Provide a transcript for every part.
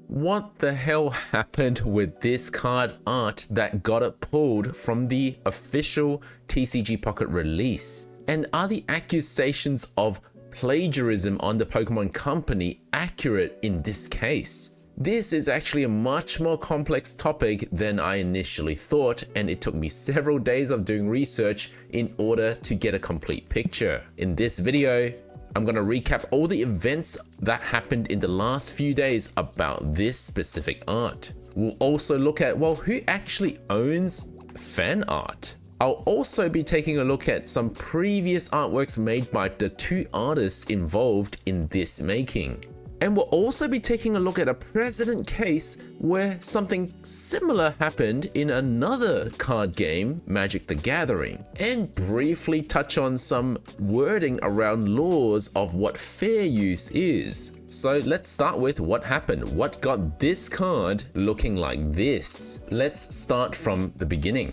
What the hell happened with this card art that got it pulled from the official TCG Pocket release? And are the accusations of plagiarism on the Pokemon Company accurate in this case? This is actually a much more complex topic than I initially thought, and it took me several days of doing research in order to get a complete picture. In this video, I'm going to recap all the events that happened in the last few days about this specific art. We'll also look at, well, who actually owns fan art? I'll also be taking a look at some previous artworks made by the two artists involved in this making. And we'll also be taking a look at a precedent case where something similar happened in another card game, Magic the Gathering, and briefly touch on some wording around laws of what fair use is. So let's start with what happened. What got this card looking like this? Let's start from the beginning.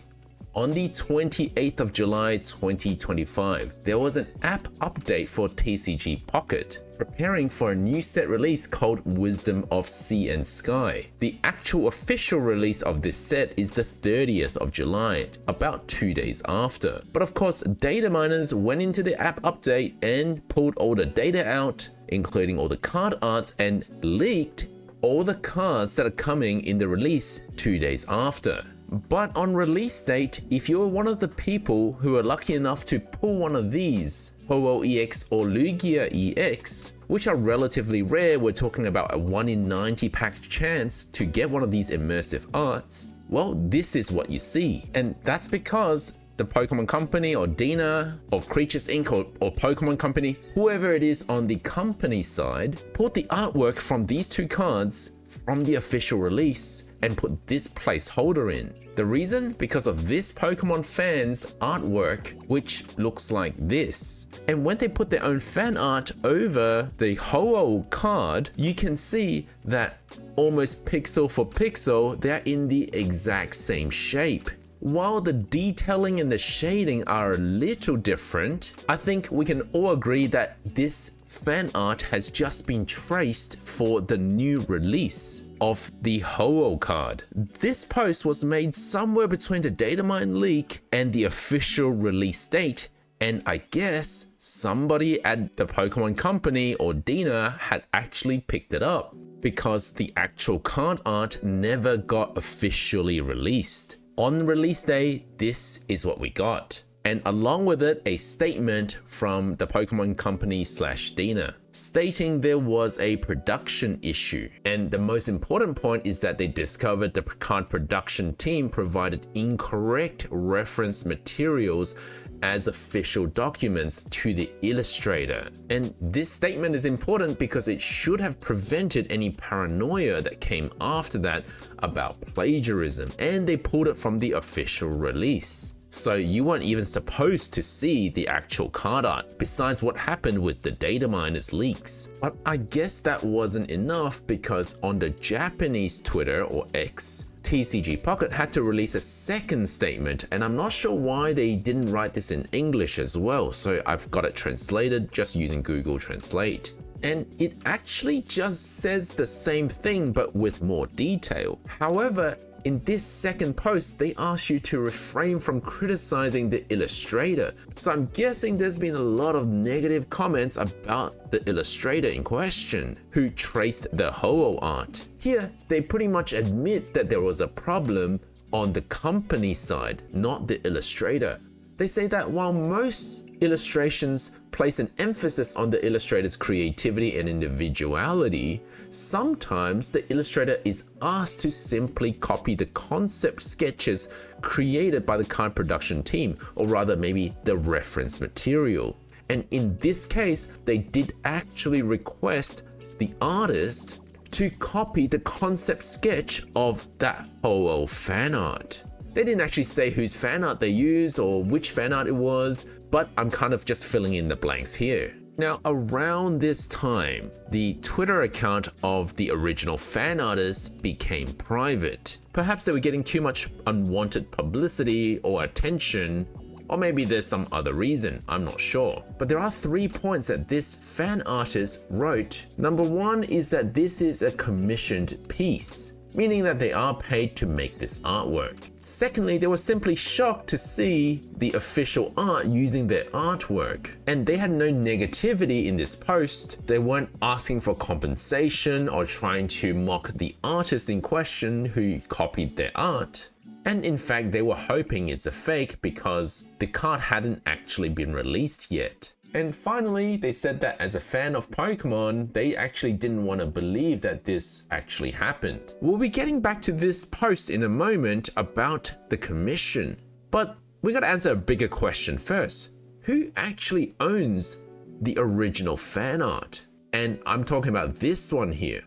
On the 28th of July 2025, there was an app update for TCG Pocket, preparing for a new set release called Wisdom of Sea and Sky. The actual official release of this set is the 30th of July, about 2 days after. But of course, data miners went into the app update and pulled all the data out, including all the card arts, and leaked all the cards that are coming in the release 2 days after. But on release date, if you're one of the people who are lucky enough to pull one of these, Ho-Oh EX or Lugia EX, which are relatively rare, we're talking about a 1 in 90 pack chance to get one of these immersive arts, well, this is what you see. And that's because the Pokemon Company or Dina or Creatures Inc. or Pokemon Company, whoever it is on the company side, pulled the artwork from these two cards from the official release and put this placeholder in. The reason? Because of this Pokemon fan's artwork, which looks like this. And when they put their own fan art over the Ho-Oh card, you can see that almost pixel for pixel, they're in the exact same shape. While the detailing and the shading are a little different, I think we can all agree that this fan art has just been traced for the new release of the Ho-Oh card. This post was made somewhere between the datamine leak and the official release date, and I guess somebody at the Pokemon Company or Dina had actually picked it up because the actual card art never got officially released. On release day, this is what we got. And along with it, a statement from the Pokemon Company / Dina, stating there was a production issue. And the most important point is that they discovered the card production team provided incorrect reference materials as official documents to the illustrator. And this statement is important because it should have prevented any paranoia that came after that about plagiarism, and they pulled it from the official release. So you weren't even supposed to see the actual card art, besides what happened with the data miners leaks. But I guess that wasn't enough, because on the Japanese Twitter or X, TCG Pocket had to release a second statement, and I'm not sure why they didn't write this in English as well, so I've got it translated just using Google Translate. And it actually just says the same thing but with more detail. However, in this second post, they ask you to refrain from criticizing the illustrator. So I'm guessing there's been a lot of negative comments about the illustrator in question, who traced the Ho-Oh art. Here, they pretty much admit that there was a problem on the company side, not the illustrator. They say that while most illustrations place an emphasis on the illustrator's creativity and individuality, sometimes the illustrator is asked to simply copy the concept sketches created by the card production team, or rather maybe the reference material. And in this case, they did actually request the artist to copy the concept sketch of that Ho-Oh fan art. They didn't actually say whose fan art they used or which fan art it was, but I'm kind of just filling in the blanks here. Now, around this time, the Twitter account of the original fan artist became private. Perhaps they were getting too much unwanted publicity or attention, Or maybe there's some other reason, I'm not sure. But there are 3 points that this fan artist wrote. Number 1 is that this is a commissioned piece, meaning that they are paid to make this artwork. Secondly, they were simply shocked to see the official art using their artwork, and they had no negativity in this post. They weren't asking for compensation or trying to mock the artist in question who copied their art. And in fact, they were hoping it's a fake because the card hadn't actually been released yet. And finally, they said that as a fan of Pokemon, they actually didn't want to believe that this actually happened. We'll be getting back to this post in a moment about the commission. But we gotta answer a bigger question first. Who actually owns the original fan art? And I'm talking about this one here.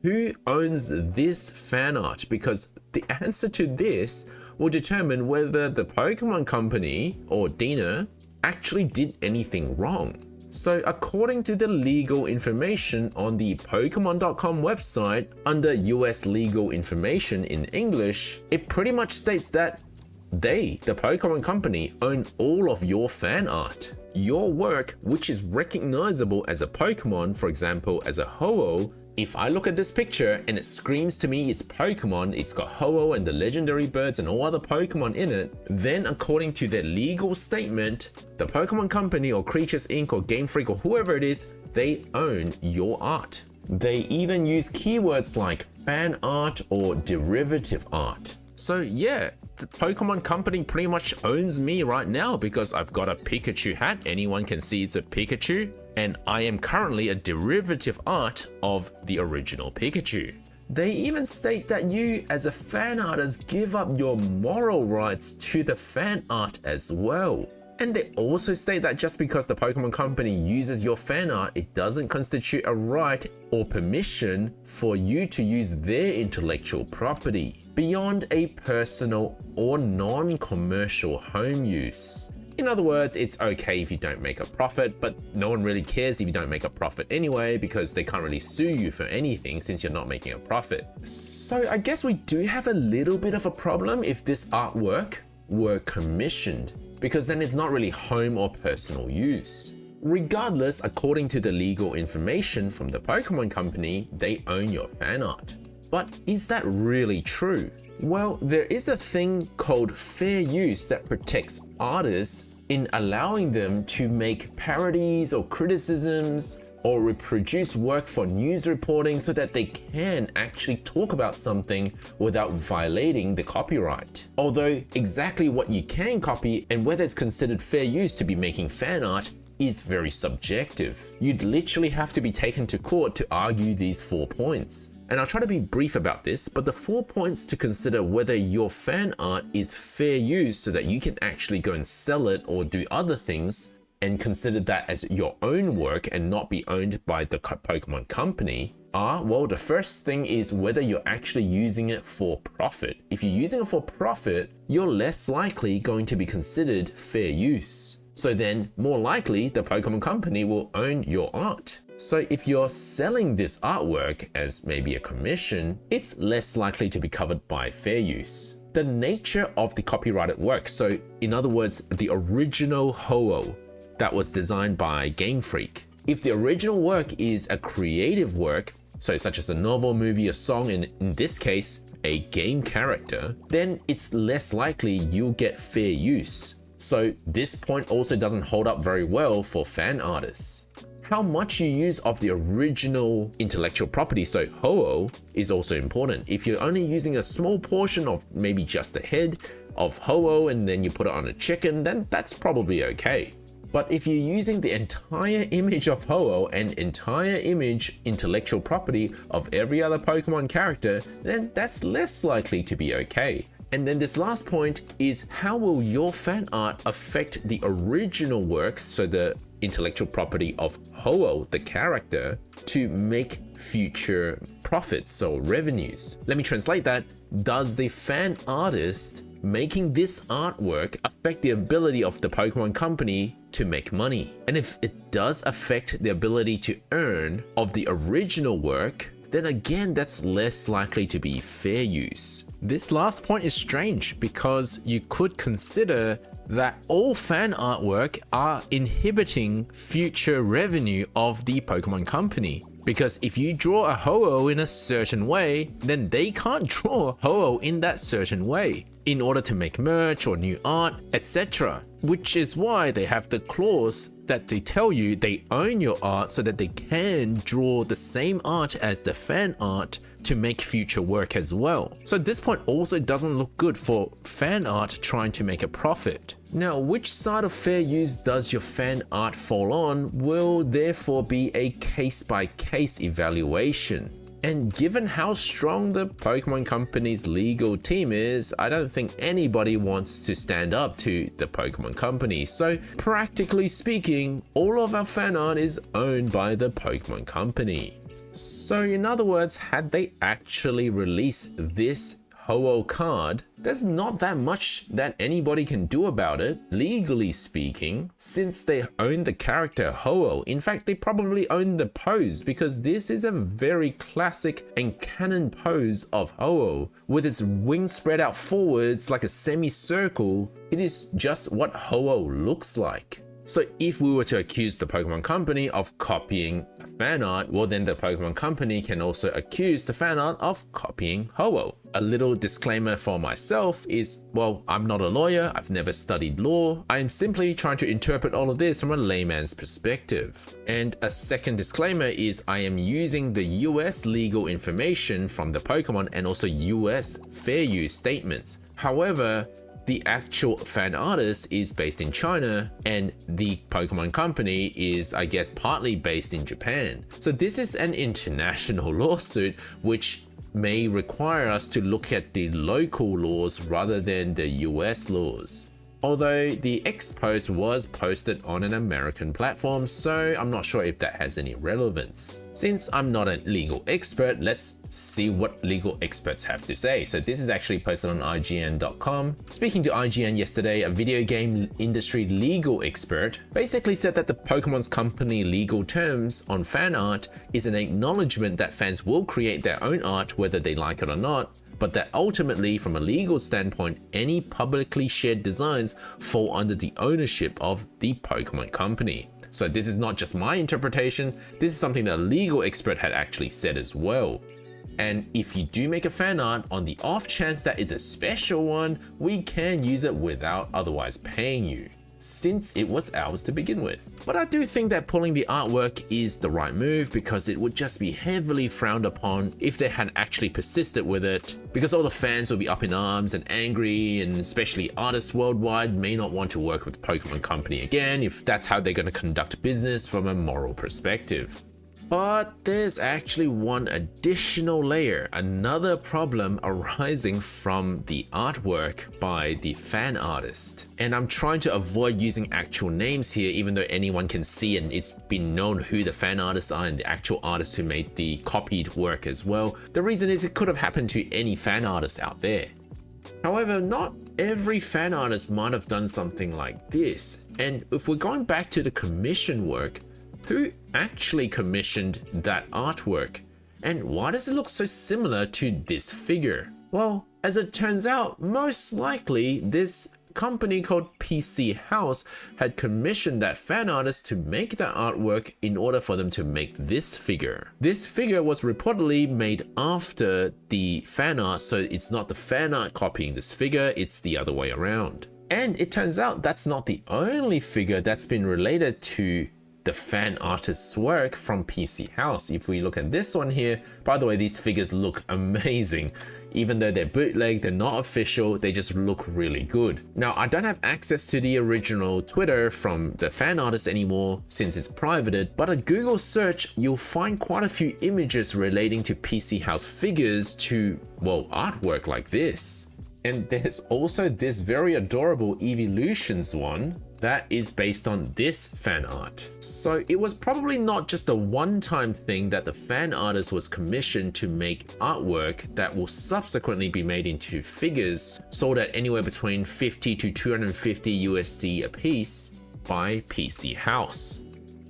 Who owns this fan art? Because the answer to this will determine whether the Pokemon Company or Dina actually did anything wrong. So according to the legal information on the Pokemon.com website under US legal information in English, it pretty much states that they, the Pokemon Company, own all of your fan art. Your work, which is recognizable as a Pokemon, for example, as a Ho-Oh. If I look at this picture and it screams to me it's Pokemon, it's got Ho-Oh and the legendary birds and all other Pokemon in it, then according to their legal statement, the Pokemon Company or Creatures Inc. or Game Freak or whoever it is, they own your art. They even use keywords like fan art or derivative art. So yeah, the Pokemon Company pretty much owns me right now because I've got a Pikachu hat. Anyone can see it's a Pikachu. And I am currently a derivative art of the original Pikachu. They even state that you, as a fan artist, give up your moral rights to the fan art as well. And they also state that just because the Pokemon Company uses your fan art, it doesn't constitute a right or permission for you to use their intellectual property beyond a personal or non-commercial home use. In other words, it's okay if you don't make a profit, but no one really cares if you don't make a profit anyway because they can't really sue you for anything since you're not making a profit. So I guess we do have a little bit of a problem if this artwork were commissioned, because then it's not really home or personal use. Regardless, according to the legal information from the Pokemon Company, they own your fan art. But is that really true? Well, there is a thing called fair use that protects artists in allowing them to make parodies or criticisms or reproduce work for news reporting so that they can actually talk about something without violating the copyright. Although exactly what you can copy and whether it's considered fair use to be making fan art is very subjective. You'd literally have to be taken to court to argue these 4 points. And I'll try to be brief about this, but the 4 points to consider whether your fan art is fair use so that you can actually go and sell it or do other things and consider that as your own work and not be owned by the Pokemon Company are, well, the first thing is whether you're actually using it for profit. If you're using it for profit, you're less likely going to be considered fair use. So then, more likely, the Pokemon Company will own your art. So if you're selling this artwork as maybe a commission, it's less likely to be covered by fair use. The nature of the copyrighted work, so in other words, the original Ho-Oh that was designed by Game Freak. If the original work is a creative work, so such as a novel, movie, a song, and in this case, a game character, then it's less likely you'll get fair use. So this point also doesn't hold up very well for fan artists. How much you use of the original intellectual property, so Ho-Oh, is also important. If you're only using a small portion of maybe just the head of Ho-Oh and then you put it on a chicken, then that's probably okay. But if you're using the entire image of Ho-Oh and entire image intellectual property of every other Pokemon character, then that's less likely to be okay. And then this last point is, how will your fan art affect the original work, so the intellectual property of Ho-Oh, the character, to make future profits or revenues? Let me translate that. Does the fan artist making this artwork affect the ability of the Pokemon Company to make money? And if it does affect the ability to earn of the original work, then again, that's less likely to be fair use. This last point is strange because you could consider that all fan artwork are inhibiting future revenue of the Pokemon company. Because if you draw a Ho-Oh in a certain way, then they can't draw Ho-Oh in that certain way in order to make merch or new art, etc. Which is why they have the clause that they tell you they own your art so that they can draw the same art as the fan art to make future work as well. So this point also doesn't look good for fan art trying to make a profit. Now, which side of fair use does your fan art fall on will therefore be a case-by-case evaluation. And given how strong the Pokemon Company's legal team is, I don't think anybody wants to stand up to the Pokemon Company. So practically speaking, all of our fan art is owned by the Pokemon Company. So in other words, had they actually released this Ho-Oh card, there's not that much that anybody can do about it, legally speaking, since they own the character Ho-Oh. In fact, they probably own the pose, because this is a very classic and canon pose of Ho-Oh. With its wings spread out forwards like a semicircle, it is just what Ho-Oh looks like. So if we were to accuse the Pokemon Company of copying fan art, well then the Pokemon Company can also accuse the fan art of copying Ho-Oh. A little disclaimer for myself is, well, I'm not a lawyer, I've never studied law, I am simply trying to interpret all of this from a layman's perspective. And a second disclaimer is I am using the US legal information from the Pokemon and also US fair use statements. However, the actual fan artist is based in China and the Pokemon Company is, I guess, partly based in Japan. So this is an international lawsuit which may require us to look at the local laws rather than the US laws. Although the X post was posted on an American platform, so I'm not sure if that has any relevance. Since I'm not a legal expert, let's see what legal experts have to say. So this is actually posted on IGN.com. Speaking to IGN yesterday, a video game industry legal expert basically said that the Pokemon's company legal terms on fan art is an acknowledgement that fans will create their own art whether they like it or not, but that ultimately, from a legal standpoint, any publicly shared designs fall under the ownership of the Pokemon Company. So this is not just my interpretation, this is something that a legal expert had actually said as well. And if you do make a fan art, on the off chance that it's a special one, we can use it without otherwise paying you, since it was ours to begin with. But I do think that pulling the artwork is the right move, because it would just be heavily frowned upon if they had actually persisted with it, because all the fans will be up in arms and angry, and especially artists worldwide may not want to work with Pokemon Company again if that's how they're going to conduct business from a moral perspective. But there's actually one additional layer, another problem arising from the artwork by the fan artist. And I'm trying to avoid using actual names here, even though anyone can see and it's been known who the fan artists are and the actual artists who made the copied work as well. The reason is it could have happened to any fan artist out there. However, not every fan artist might have done something like this. And if we're going back to the commission work, who actually commissioned that artwork? And why does it look so similar to this figure? Well, as it turns out, most likely this company called PC House had commissioned that fan artist to make that artwork in order for them to make this figure. This figure was reportedly made after the fan art, so it's not the fan art copying this figure, it's the other way around. And it turns out that's not the only figure that's been related to the fan artist's work from PC House. If we look at this one here, by the way, these figures look amazing. Even though they're bootleg, they're not official, they just look really good. Now, I don't have access to the original Twitter from the fan artist anymore since it's privated, but a Google search, you'll find quite a few images relating to PC House figures to, well, artwork like this. And there's also this very adorable Evolutions one that is based on this fan art. So it was probably not just a one-time thing that the fan artist was commissioned to make artwork that will subsequently be made into figures sold at anywhere between 50 to 250 USD a piece by PC House.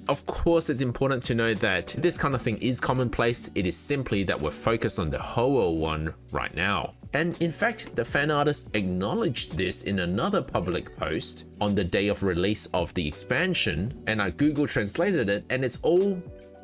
Of course, it's important to note that this kind of thing is commonplace. It is simply that we're focused on the Ho-Oh one right now. And in fact, the fan artist acknowledged this in another public post on the day of release of the expansion, and I Google translated it, and it's all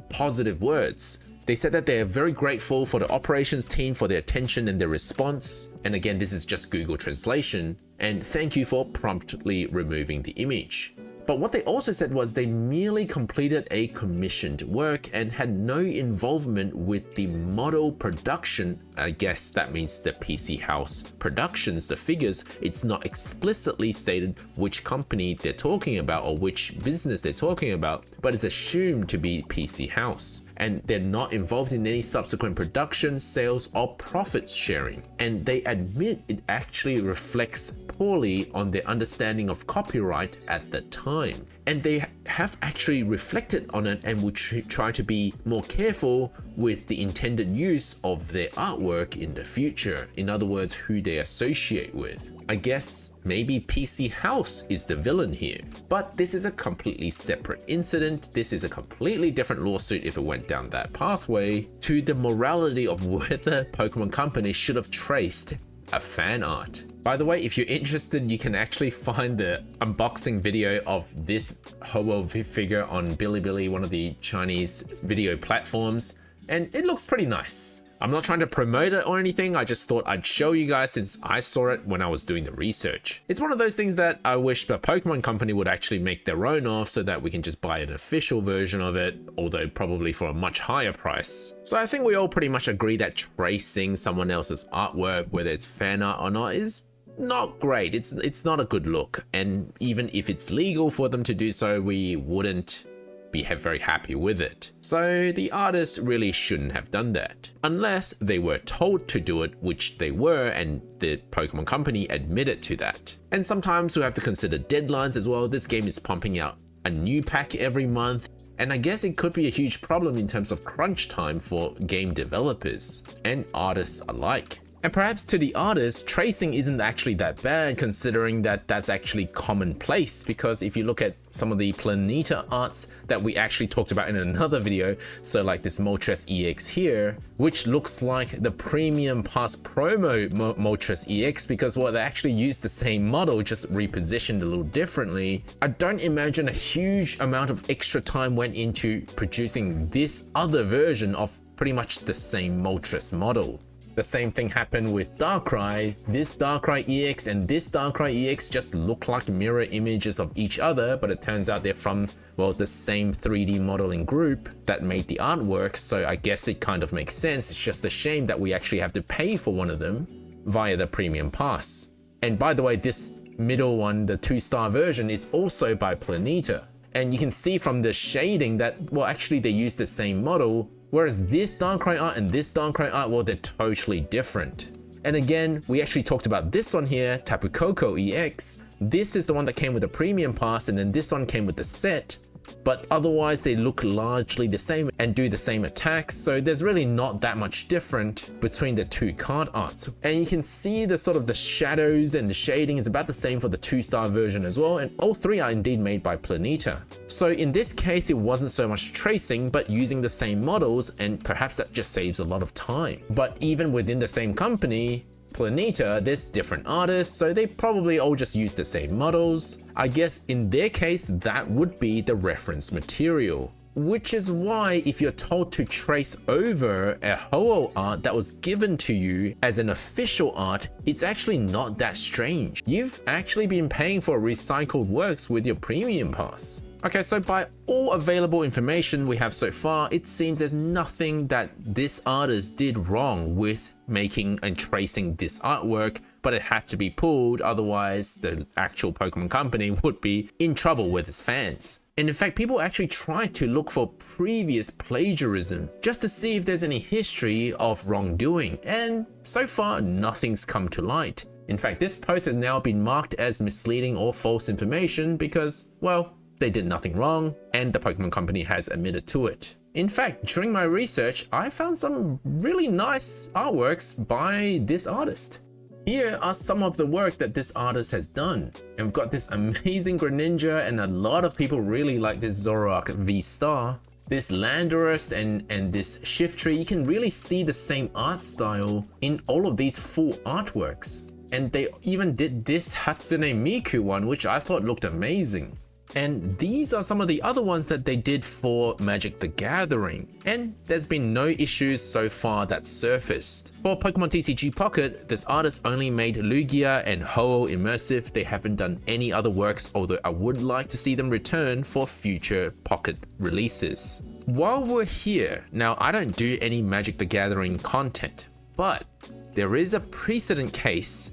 positive words. They said that they're very grateful for the operations team for their attention and their response. And again, this is just Google translation. And thank you for promptly removing the image. But what they also said was they merely completed a commissioned work and had no involvement with the model production. I guess that means the PC House productions, the figures. It's not explicitly stated which company they're talking about or which business they're talking about, but it's assumed to be PC House. And they're not involved in any subsequent production, sales, or profits sharing. And they admit it actually reflects poorly on their understanding of copyright at the time. And they have actually reflected on it and would try to be more careful with the intended use of their artwork in the future. In other words, who they associate with. I guess maybe PC House is the villain here. But this is a completely separate incident. This is a completely different lawsuit if it went down that pathway to the morality of whether Pokemon Company should have traced a fan art. By the way, if you're interested, you can actually find the unboxing video of this Ho-Oh figure on Bilibili, one of the Chinese video platforms, and it looks pretty nice. I'm not trying to promote it or anything, I just thought I'd show you guys since I saw it when I was doing the research. It's one of those things that I wish the Pokemon Company would actually make their own of so that we can just buy an official version of it, although probably for a much higher price. So I think we all pretty much agree that tracing someone else's artwork, whether it's fan art or not, is not great. It's not a good look, and even if it's legal for them to do so, we wouldn't be very happy with it. So the artists really shouldn't have done that, unless they were told to do it, which they were, and the Pokemon Company admitted to that. And sometimes we have to consider deadlines as well. This game is pumping out a new pack every month, and I guess it could be a huge problem in terms of crunch time for game developers and artists alike. And perhaps to the artists, tracing isn't actually that bad, considering that that's actually commonplace, because if you look at some of the Planeta arts that we actually talked about in another video, so like this Moltres EX here, which looks like the Premium Pass promo Moltres EX, because well, they actually used the same model, just repositioned a little differently. I don't imagine a huge amount of extra time went into producing this other version of pretty much the same Moltres model. The same thing happened with Darkrai. This Darkrai EX and this Darkrai EX just look like mirror images of each other, but it turns out they're from, well, the same 3D modeling group that made the artwork, so I guess it kind of makes sense. It's just a shame that we actually have to pay for one of them via the Premium Pass. And by the way, this middle one, the 2-star version, is also by Planeta. And you can see from the shading that, well, actually they use the same model, whereas this Darkrai art and this Darkrai art, well, they're totally different. And again, we actually talked about this one here, Tapu Koko EX. This is the one that came with the Premium Pass, and then this one came with the set. But otherwise, they look largely the same and do the same attacks, so there's really not that much different between the two card arts. And you can see the sort of the shadows and the shading is about the same for the 2-star version as well, and all three are indeed made by Planeta. So in this case, it wasn't so much tracing, but using the same models, and perhaps that just saves a lot of time. But even within the same company, Planeta, there's different artists, so they probably all just use the same models. I guess in their case, that would be the reference material. Which is why if you're told to trace over a Ho-Oh art that was given to you as an official art, it's actually not that strange. You've actually been paying for recycled works with your Premium Pass. Okay, so by all available information we have so far, it seems there's nothing that this artist did wrong with making and tracing this artwork, but it had to be pulled, otherwise the actual Pokemon Company would be in trouble with its fans. And in fact, people actually tried to look for previous plagiarism just to see if there's any history of wrongdoing, and so far nothing's come to light. In fact, this post has now been marked as misleading or false information because, well, they did nothing wrong, and the Pokemon Company has admitted to it. In fact, during my research, I found some really nice artworks by this artist. Here are some of the work that this artist has done. And we've got this amazing Greninja, and a lot of people really like this Zoroark V-Star. This Landorus and this Shiftry, you can really see the same art style in all of these full artworks. And they even did this Hatsune Miku one, which I thought looked amazing. And these are some of the other ones that they did for Magic the Gathering, and there's been no issues so far that surfaced. For Pokemon TCG Pocket, this artist only made Lugia and Ho-Oh Immersive. They haven't done any other works, although I would like to see them return for future Pocket releases. While we're here, now I don't do any Magic the Gathering content, but there is a precedent case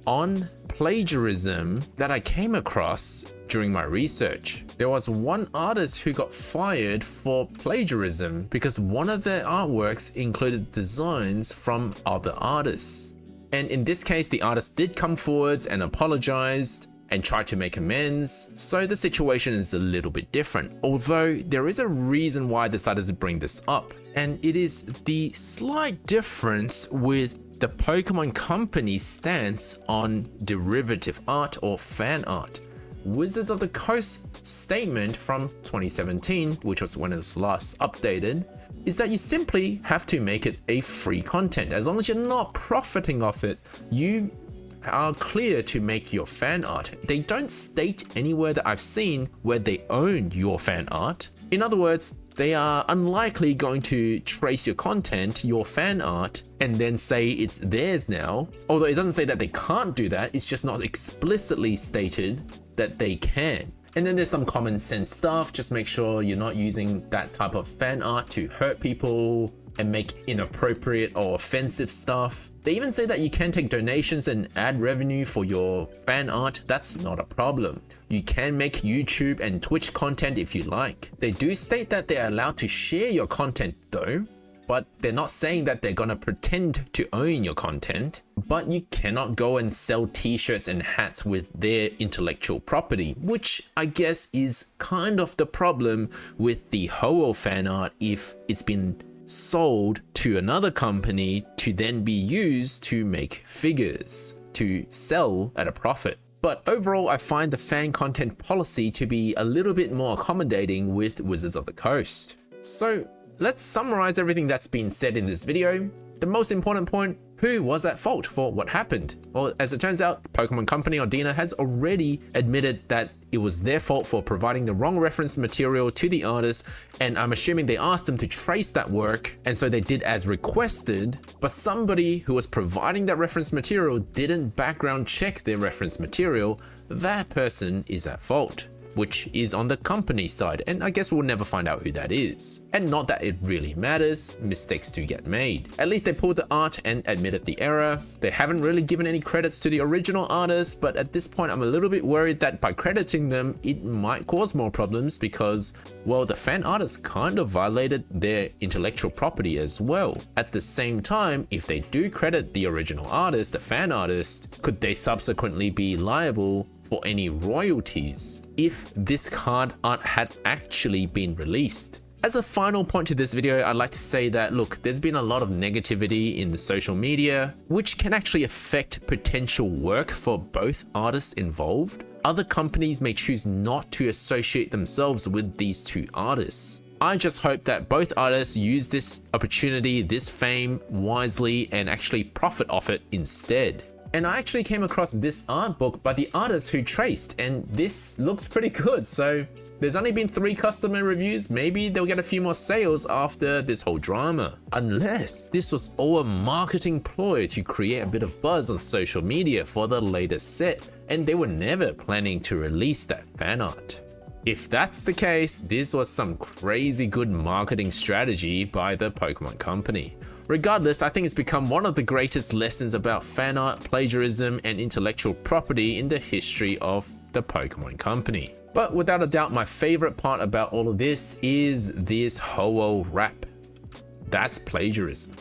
on plagiarism that I came across during my research. There was one artist who got fired for plagiarism because one of their artworks included designs from other artists. And in this case, the artist did come forwards and apologized and tried to make amends, so the situation is a little bit different. Although there is a reason why I decided to bring this up, and it is the slight difference with the Pokemon Company's stance on derivative art or fan art. Wizards of the Coast statement from 2017, which was when it was last updated, is that you simply have to make it a free content. As long as you're not profiting off it, you are clear to make your fan art. They don't state anywhere that I've seen where they own your fan art. In other words, they are unlikely going to trace your content, your fan art, and then say it's theirs now. Although it doesn't say that they can't do that, it's just not explicitly stated that they can. And then there's some common sense stuff. Just make sure you're not using that type of fan art to hurt people and make inappropriate or offensive stuff. They even say that you can take donations and add revenue for your fan art. That's not a problem. You can make YouTube and Twitch content if you like. They do state that they're allowed to share your content though, but they're not saying that they're gonna pretend to own your content. But you cannot go and sell t-shirts and hats with their intellectual property, which I guess is kind of the problem with the Ho-Oh fan art if it's been sold to another company to then be used to make figures to sell at a profit. But overall, I find the fan content policy to be a little bit more accommodating with Wizards of the Coast. So let's summarize everything that's been said in this video. The most important point: who was at fault for what happened? Well, as it turns out, Pokemon Company or Dina has already admitted that it was their fault for providing the wrong reference material to the artist, and I'm assuming they asked them to trace that work, and so they did as requested, but somebody who was providing that reference material didn't background check their reference material. That person is at fault, which is on the company side, and I guess we'll never find out who that is. And not that it really matters, mistakes do get made. At least they pulled the art and admitted the error. They haven't really given any credits to the original artist, but at this point I'm a little bit worried that by crediting them, it might cause more problems because, well, the fan artist kind of violated their intellectual property as well. At the same time, if they do credit the original artist, the fan artist, could they subsequently be liable for any royalties if this card art had actually been released? As a final point to this video, I'd like to say that, look, there's been a lot of negativity in the social media, which can actually affect potential work for both artists involved. Other companies may choose not to associate themselves with these two artists. I just hope that both artists use this opportunity, this fame, wisely and actually profit off it instead. And I actually came across this art book by the artist who traced, and this looks pretty good. So there's only been 3 customer reviews. Maybe they'll get a few more sales after this whole drama. Unless this was all a marketing ploy to create a bit of buzz on social media for the latest set, and they were never planning to release that fan art. If that's the case, this was some crazy good marketing strategy by the Pokemon Company. Regardless, I think it's become one of the greatest lessons about fan art, plagiarism, and intellectual property in the history of the Pokemon Company. But without a doubt, my favorite part about all of this is this Ho-Oh rap. That's plagiarism.